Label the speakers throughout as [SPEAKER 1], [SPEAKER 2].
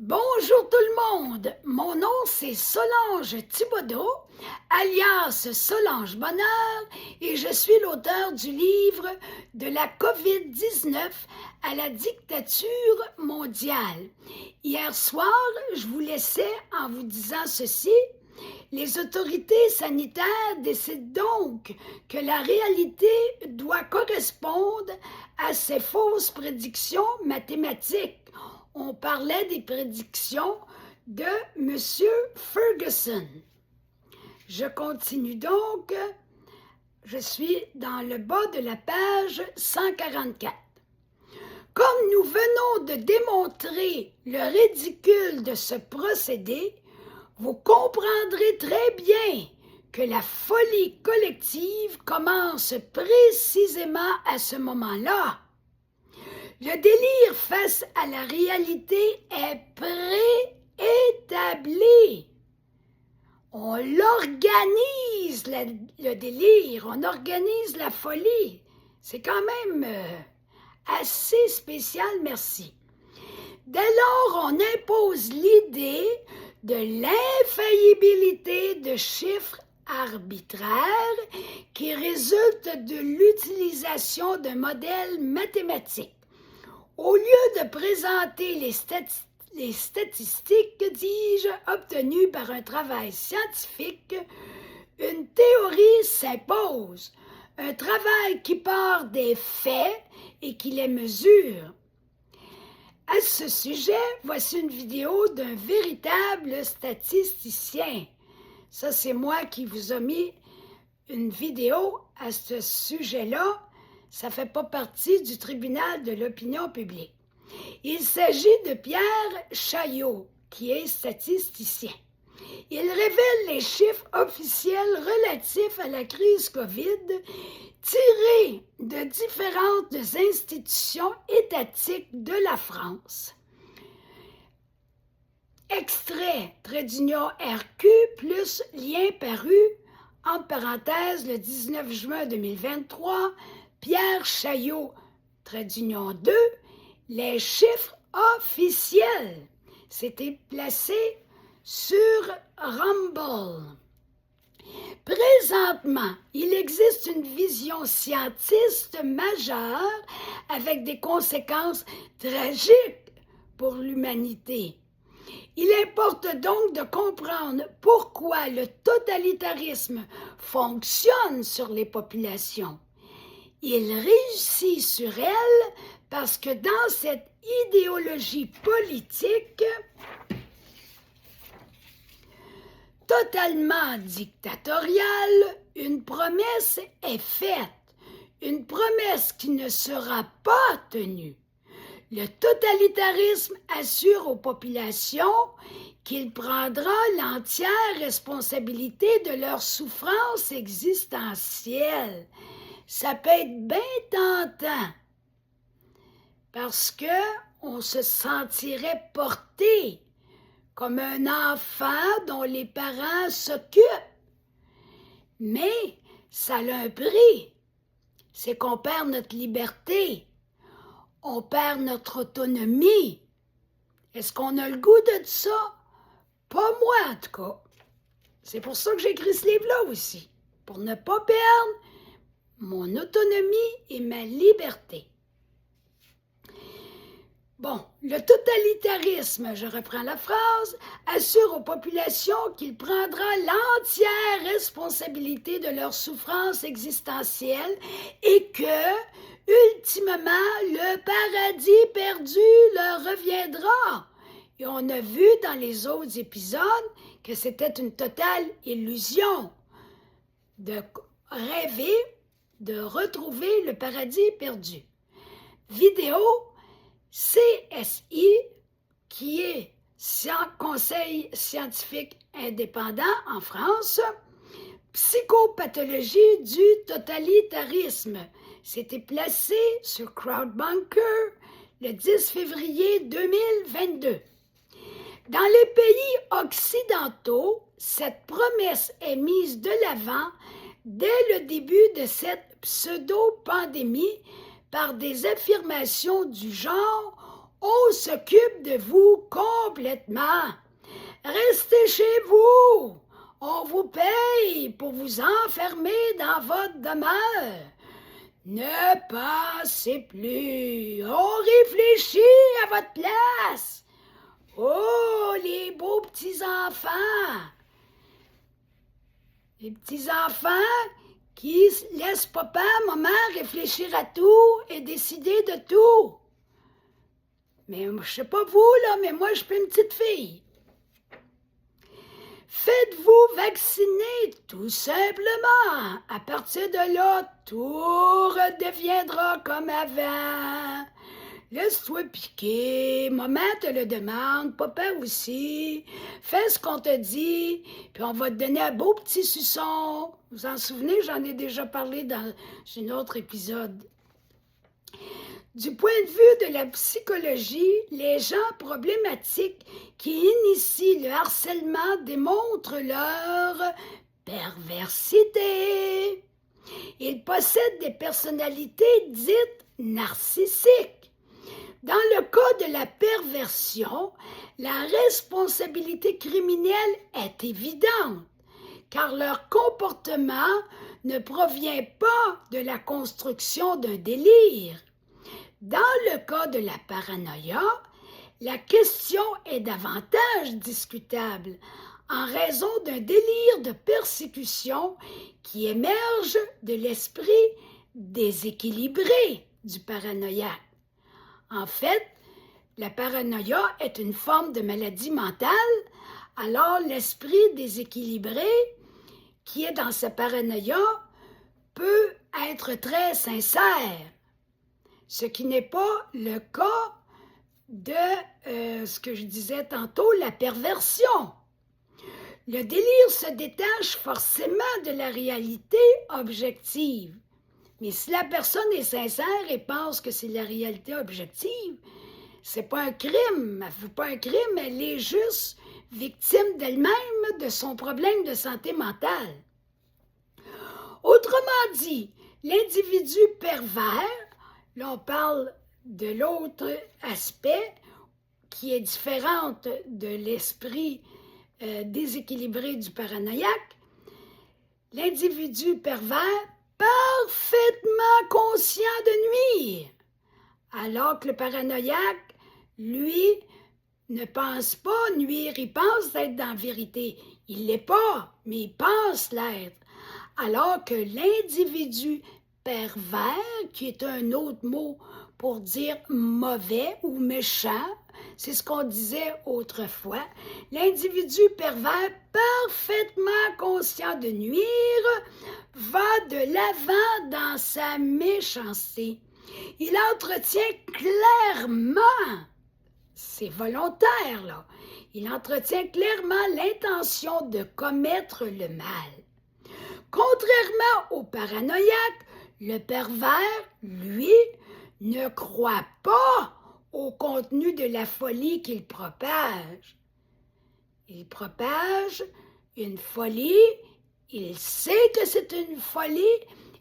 [SPEAKER 1] Bonjour tout le monde, mon nom c'est Solange Thibodeau, alias Solange Bonheur, et je suis l'auteur du livre de la COVID-19 à la dictature mondiale. Hier soir, je vous laissais en vous disant ceci. Les autorités sanitaires décident donc que la réalité doit correspondre à ces fausses prédictions mathématiques. On parlait des prédictions de M. Ferguson. Je continue donc. Je suis dans le bas de la page 144. Comme nous venons de démontrer le ridicule de ce procédé, vous comprendrez très bien que la folie collective commence précisément à ce moment-là. Le délire face à la réalité est préétabli. On l'organise, le délire, on organise la folie. C'est quand même assez spécial, merci. Dès lors, on impose l'idée de l'infaillibilité de chiffres arbitraires qui résultent de l'utilisation d'un modèle mathématique. Au lieu de présenter les statistiques, dis-je, obtenues par un travail scientifique, une théorie s'impose, un travail qui part des faits et qui les mesure. À ce sujet, voici une vidéo d'un véritable statisticien. Ça, c'est moi qui vous ai mis une vidéo à ce sujet-là. Ça ne fait pas partie du tribunal de l'opinion publique. Il s'agit de Pierre Chaillot, qui est statisticien. Il révèle les chiffres officiels relatifs à la crise COVID tirés de différentes institutions étatiques de la France. Extrait, trait d'union RQ, plus lien paru, entre parenthèses, le 19 juin 2023, Pierre Chaillot, trait d'union 2, les chiffres officiels. C'était placé sur Rumble. Présentement, il existe une vision scientiste majeure avec des conséquences tragiques pour l'humanité. Il importe donc de comprendre pourquoi le totalitarisme fonctionne sur les populations. Il réussit sur elles parce que dans cette idéologie politique totalement dictatoriale, une promesse est faite, une promesse qui ne sera pas tenue. Le totalitarisme assure aux populations qu'il prendra l'entière responsabilité de leur souffrance existentielle. Ça peut être bien tentant parce qu'on se sentirait porté comme un enfant dont les parents s'occupent. Mais ça a un prix, c'est qu'on perd notre liberté, on perd notre autonomie. Est-ce qu'on a le goût de ça? Pas moi, en tout cas. C'est pour ça que j'ai écrit ce livre-là aussi, pour ne pas perdre mon autonomie et ma liberté. Bon, le totalitarisme, je reprends la phrase, assure aux populations qu'il prendra l'entière responsabilité de leur souffrance existentielle et que, ultimement, le paradis perdu leur reviendra. Et on a vu dans les autres épisodes que c'était une totale illusion de rêver de retrouver le paradis perdu. Vidéo CSI, qui est Conseil scientifique indépendant en France, psychopathologie du totalitarisme. C'était placé sur Crowdbunker le 10 février 2022. Dans les pays occidentaux, cette promesse est mise de l'avant dès le début de cette pseudo-pandémie par des affirmations du genre On s'occupe de vous complètement. Restez chez vous. On vous paye pour vous enfermer dans votre demeure. Ne passez plus. On réfléchit à votre place. Oh, les beaux petits-enfants. Les petits-enfants qui laissent papa, maman réfléchir à tout et décider de tout. Mais je sais pas vous, là, mais moi, je suis une petite fille. Faites-vous vacciner, tout simplement. À partir de là, tout redeviendra comme avant. Laisse-toi piquer, maman te le demande, papa aussi. Fais ce qu'on te dit, puis on va te donner un beau petit suçon. Vous vous en souvenez, j'en ai déjà parlé dans un autre épisode. Du point de vue de la psychologie, les gens problématiques qui initient le harcèlement démontrent leur perversité. Ils possèdent des personnalités dites narcissiques. Dans le cas de la perversion, la responsabilité criminelle est évidente, car leur comportement ne provient pas de la construction d'un délire. Dans le cas de la paranoïa, la question est davantage discutable en raison d'un délire de persécution qui émerge de l'esprit déséquilibré du paranoïaque. En fait, la paranoïa est une forme de maladie mentale, alors l'esprit déséquilibré qui est dans sa paranoïa peut être très sincère, ce qui n'est pas le cas de ce que je disais tantôt, la perversion. Le délire se détache forcément de la réalité objective. Mais si la personne est sincère et pense que c'est la réalité objective, c'est pas un crime. Elle fait pas un crime, elle est juste victime d'elle-même de son problème de santé mentale. Autrement dit, l'individu pervers, là on parle de l'autre aspect qui est différent de l'esprit déséquilibré du paranoïaque, l'individu pervers parfaitement conscient de nuire, alors que le paranoïaque, lui, ne pense pas nuire, il pense être dans la vérité. Il ne l'est pas, mais il pense l'être. Alors que l'individu pervers, qui est un autre mot pour dire mauvais ou méchant, c'est ce qu'on disait autrefois, l'individu pervers parfaitement conscient de nuire va de l'avant dans sa méchanceté. Il entretient clairement, c'est volontaire là, il entretient clairement l'intention de commettre le mal. Contrairement au paranoïaque, le pervers, lui, ne croit pas au contenu de la folie qu'il propage. Il propage une folie, il sait que c'est une folie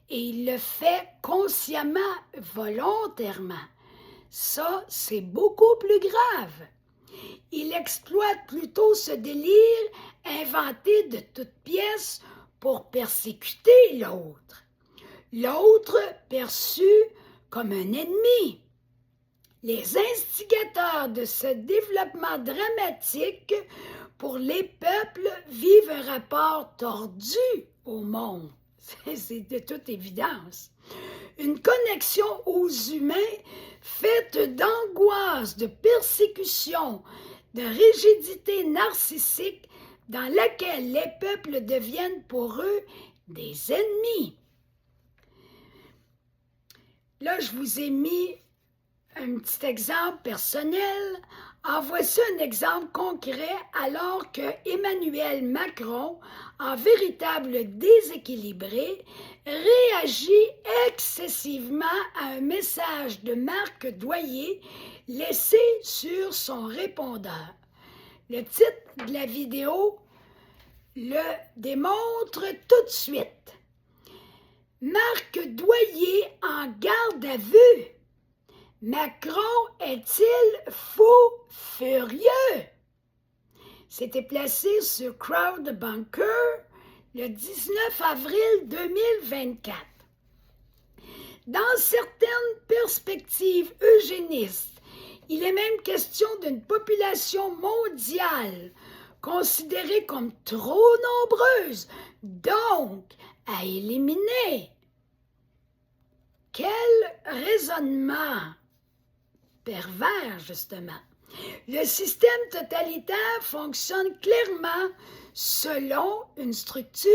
[SPEAKER 1] et il le fait consciemment, volontairement. Ça, c'est beaucoup plus grave. Il exploite plutôt ce délire inventé de toutes pièces pour persécuter l'autre. L'autre perçu comme un ennemi. Les instigateurs de ce développement dramatique pour les peuples vivent un rapport tordu au monde. C'est de toute évidence. Une connexion aux humains faite d'angoisse, de persécution, de rigidité narcissique dans laquelle les peuples deviennent pour eux des ennemis. Là, je vous ai mis un petit exemple personnel. En voici un exemple concret alors que Emmanuel Macron, en véritable déséquilibré, réagit excessivement à un message de Marc Doyer laissé sur son répondeur. Le titre de la vidéo le démontre tout de suite. Marc Doyer en garde à vue. Macron est-il fou furieux? C'était placé sur Crowdbunker le 19 avril 2024. Dans certaines perspectives eugénistes, il est même question d'une population mondiale considérée comme trop nombreuse, donc à éliminer. Quel raisonnement pervers, justement. Le système totalitaire fonctionne clairement selon une structure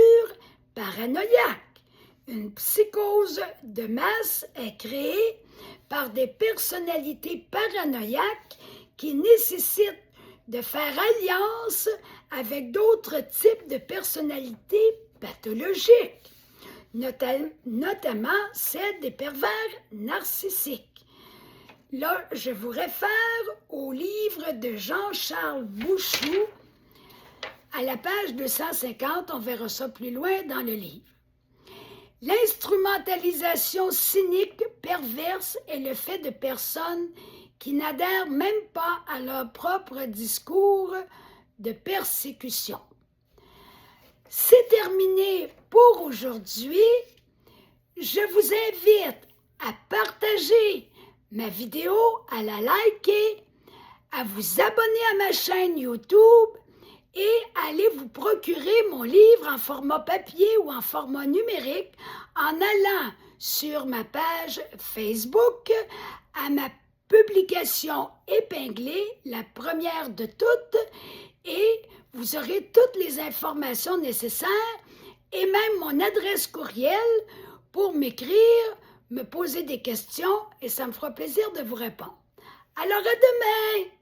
[SPEAKER 1] paranoïaque. Une psychose de masse est créée par des personnalités paranoïaques qui nécessitent de faire alliance avec d'autres types de personnalités pathologiques, notamment celles des pervers narcissiques. Là, je vous réfère au livre de Jean-Charles Bouchoux, à la page 250, on verra ça plus loin dans le livre. L'instrumentalisation cynique, perverse est le fait de personnes qui n'adhèrent même pas à leur propre discours de persécution. C'est terminé pour aujourd'hui. Je vous invite à partager ma vidéo, à la liker, à vous abonner à ma chaîne YouTube et à aller vous procurer mon livre en format papier ou en format numérique en allant sur ma page Facebook à ma publication épinglée, la première de toutes, et vous aurez toutes les informations nécessaires et même mon adresse courriel pour m'écrire, me poser des questions et ça me fera plaisir de vous répondre. Alors à demain!